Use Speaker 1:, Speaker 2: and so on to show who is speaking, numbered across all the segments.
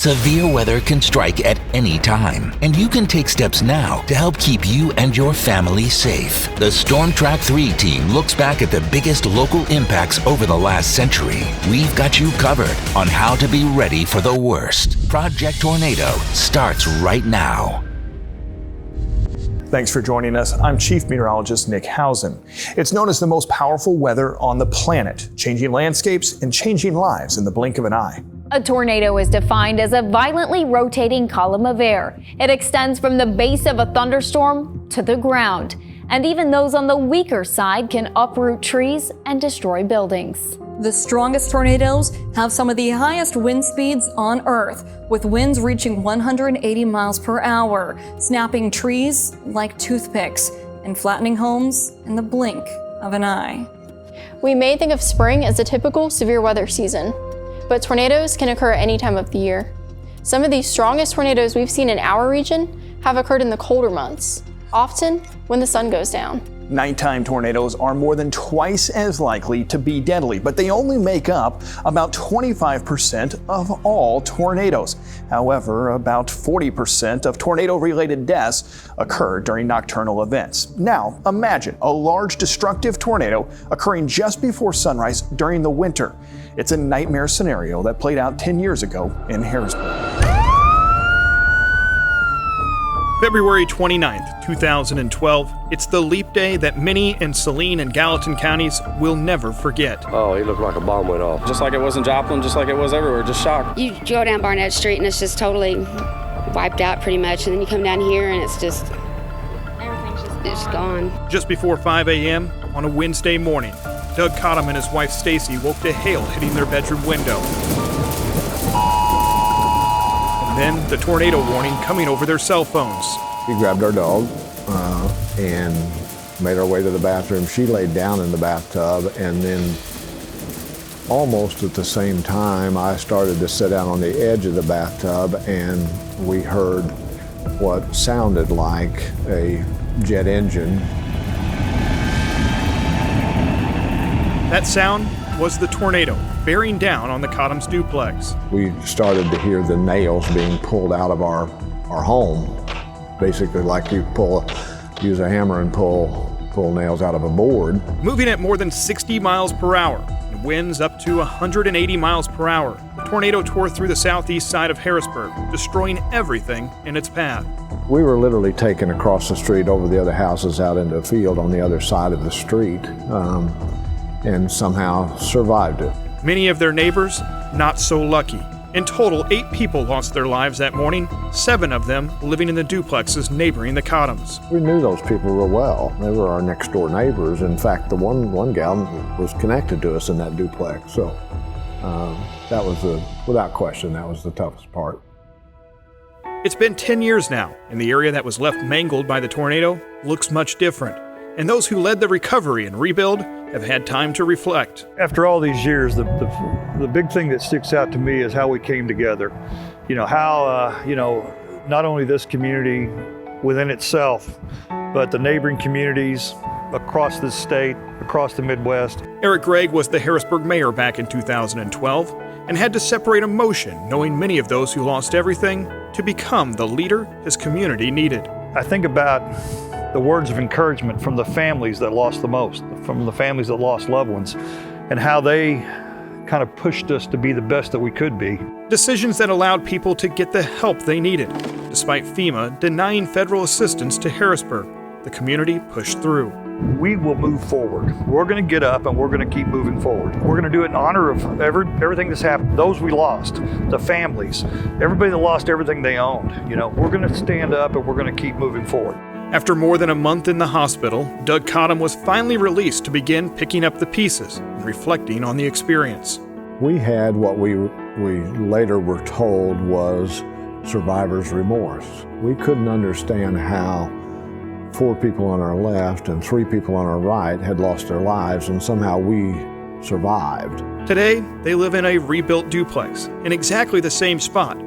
Speaker 1: Severe weather can strike at any time, and you can take steps now to help keep you and your family safe. The Storm Track 3 team looks back at the biggest local impacts over the last century. We've got you covered on how to be ready for the worst. Project Tornado starts right now.
Speaker 2: Thanks for joining us. I'm Chief Meteorologist Nick Housen. It's known as the most powerful weather on the planet, changing landscapes and changing lives in the blink of an eye.
Speaker 3: A tornado is defined as a violently rotating column of air. It extends from the base of a thunderstorm to the ground, and even those on the weaker side can uproot trees and destroy buildings.
Speaker 4: The strongest tornadoes have some of the highest wind speeds on Earth, with winds reaching 180 miles per hour, snapping trees like toothpicks and flattening homes in the blink of an eye.
Speaker 5: We may think of spring as a typical severe weather season, but tornadoes can occur at any time of the year. Some of the strongest tornadoes we've seen in our region have occurred in the colder months, often when the sun goes down.
Speaker 2: Nighttime tornadoes are more than twice as likely to be deadly, but they only make up about 25% of all tornadoes. However, about 40% of tornado-related deaths occur during nocturnal events. Now, imagine a large destructive tornado occurring just before sunrise during the winter. It's a nightmare scenario that played out 10 years ago in Harrisburg.
Speaker 6: February 29th, 2012. It's the leap day that many in Saline and Gallatin counties will never forget.
Speaker 7: Oh, he looked like a bomb went off.
Speaker 8: Just like it was in Joplin, just like it was everywhere, just shock.
Speaker 9: You go down Barnett Street and it's just totally wiped out pretty much. And then you come down here and it's just, it's gone.
Speaker 6: Just before 5 a.m. on a Wednesday morning, Doug Cottom and his wife Stacy woke to hail hitting their bedroom window. Then the tornado warning coming over their cell phones.
Speaker 10: We grabbed our dog and made our way to the bathroom. She laid down in the bathtub, and then almost at the same time, I started to sit down on the edge of the bathtub, and we heard what sounded like a jet engine.
Speaker 6: That sound was the tornado bearing down on the Cottom's duplex.
Speaker 10: We started to hear the nails being pulled out of our home, basically like you use a hammer and pull nails out of a board.
Speaker 6: Moving at more than 60 miles per hour and winds up to 180 miles per hour, the tornado tore through the southeast side of Harrisburg, destroying everything in its path.
Speaker 10: We were literally taken across the street over the other houses out into a field on the other side of the street. And somehow survived it.
Speaker 6: Many of their neighbors, not so lucky. In total, 8 people lost their lives that morning, 7 of them living in the duplexes neighboring the Cottoms.
Speaker 10: We knew those people real well. They were our next door neighbors. In fact, the one gal was connected to us in that duplex. So that was, without question, that was the toughest part.
Speaker 6: It's been 10 years now, and the area that was left mangled by the tornado looks much different. And those who led the recovery and rebuild have had time to reflect.
Speaker 11: After all these years, the big thing that sticks out to me is how we came together. You know, how, not only this community within itself, but the neighboring communities across the state, across the Midwest.
Speaker 6: Eric Gregg was the Harrisburg mayor back in 2012 and had to separate emotion, knowing many of those who lost everything, to become the leader his community needed.
Speaker 11: I think about the words of encouragement from the families that lost the most, from the families that lost loved ones, and how they kind of pushed us to be the best that we could be.
Speaker 6: Decisions that allowed people to get the help they needed. Despite FEMA denying federal assistance to Harrisburg, the community pushed through.
Speaker 11: We will move forward. We're going to get up and we're going to keep moving forward. We're going to do it in honor of everything that's happened. Those we lost, the families, everybody that lost everything they owned. We're going to stand up and we're going to keep moving forward.
Speaker 6: After more than a month in the hospital, Doug Cottom was finally released to begin picking up the pieces and reflecting on the experience.
Speaker 10: We had what we later were told was survivor's remorse. We couldn't understand how 4 people on our left and 3 people on our right had lost their lives, and somehow we survived.
Speaker 6: Today, they live in a rebuilt duplex in exactly the same spot.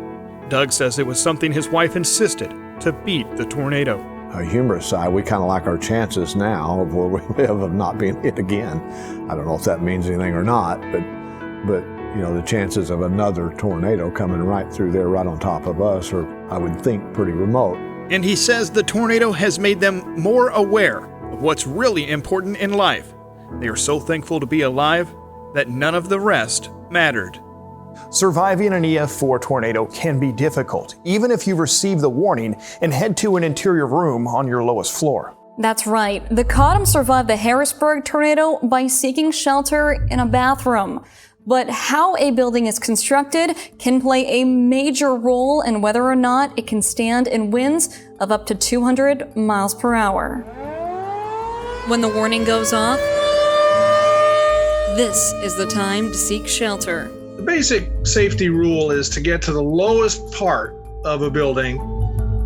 Speaker 6: Doug says it was something his wife insisted to beat the tornado.
Speaker 10: A humorous side, we kind of like our chances now of where we live of not being hit again. I don't know if that means anything or not, but the chances of another tornado coming right through there, right on top of us, are, I would think, pretty remote.
Speaker 6: And he says the tornado has made them more aware of what's really important in life. They are so thankful to be alive that none of the rest mattered.
Speaker 2: Surviving an EF4 tornado can be difficult, even if you receive the warning and head to an interior room on your lowest floor.
Speaker 4: That's right. The Cottom survived the Harrisburg tornado by seeking shelter in a bathroom. But how a building is constructed can play a major role in whether or not it can stand in winds of up to 200 miles per hour. When the warning goes off, this is the time to seek shelter.
Speaker 12: The basic safety rule is to get to the lowest part of a building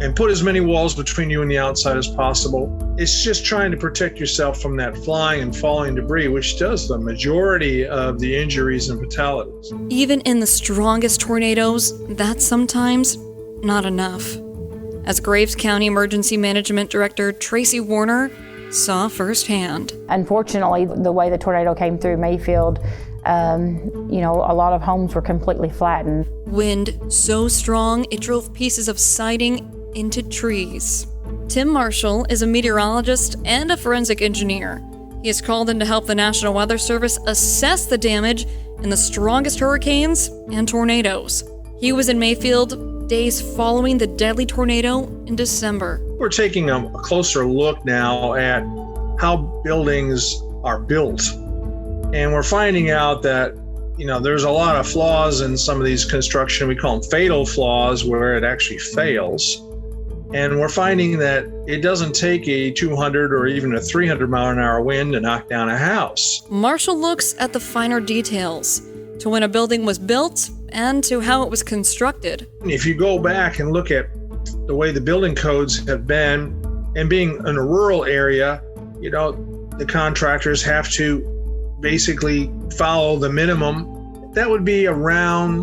Speaker 12: and put as many walls between you and the outside as possible. It's just trying to protect yourself from that flying and falling debris, which does the majority of the injuries and fatalities.
Speaker 4: Even in the strongest tornadoes, that's sometimes not enough. As Graves County Emergency Management Director Tracy Warner saw firsthand.
Speaker 13: Unfortunately, the way the tornado came through Mayfield, a lot of homes were completely flattened.
Speaker 4: Wind so strong it drove pieces of siding into trees. Tim Marshall is a meteorologist and a forensic engineer. He is called in to help the National Weather Service assess the damage in the strongest hurricanes and tornadoes. He was in Mayfield days following the deadly tornado in December.
Speaker 12: We're taking a closer look now at how buildings are built. And we're finding out that, there's a lot of flaws in some of these construction. We call them fatal flaws, where it actually fails. And we're finding that it doesn't take a 200 or even a 300 mile an hour wind to knock down a house.
Speaker 4: Marshall looks at the finer details, to when a building was built and to how it was constructed.
Speaker 12: If you go back and look at the way the building codes have been, and being in a rural area, the contractors have to basically follow the minimum. That would be around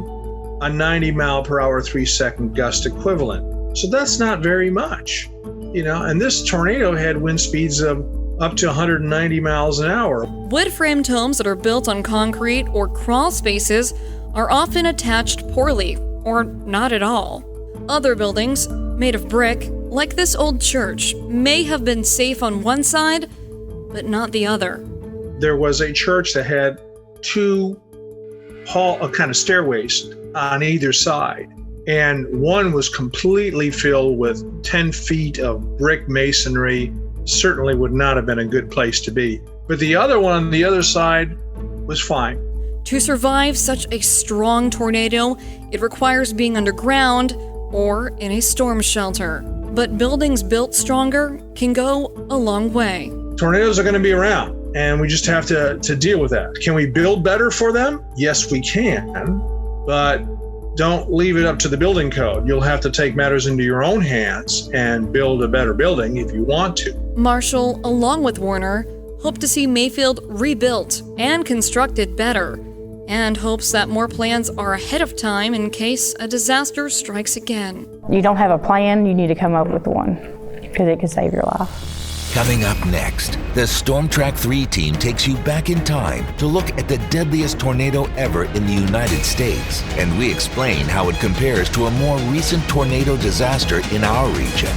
Speaker 12: a 90 mile per hour, 3-second gust equivalent. So that's not very much, and this tornado had wind speeds of up to 190 miles an hour.
Speaker 4: Wood-framed homes that are built on concrete or crawl spaces are often attached poorly, or not at all. Other buildings, made of brick, like this old church, may have been safe on one side, but not the other.
Speaker 12: There was a church that had two kind of stairways on either side. And one was completely filled with 10 feet of brick masonry. Certainly would not have been a good place to be. But the other one on the other side was fine.
Speaker 4: To survive such a strong tornado, it requires being underground or in a storm shelter. But buildings built stronger can go a long way.
Speaker 12: Tornadoes are going to be around, and we just have to deal with that. Can we build better for them? Yes, we can. But don't leave it up to the building code. You'll have to take matters into your own hands and build a better building if you want to.
Speaker 4: Marshall, along with Warner, hope to see Mayfield rebuilt and constructed better, and hopes that more plans are ahead of time in case a disaster strikes again.
Speaker 13: You don't have a plan, you need to come up with one, because it could save your life.
Speaker 1: Coming up next, the Storm Track 3 team takes you back in time to look at the deadliest tornado ever in the United States, and we explain how it compares to a more recent tornado disaster in our region.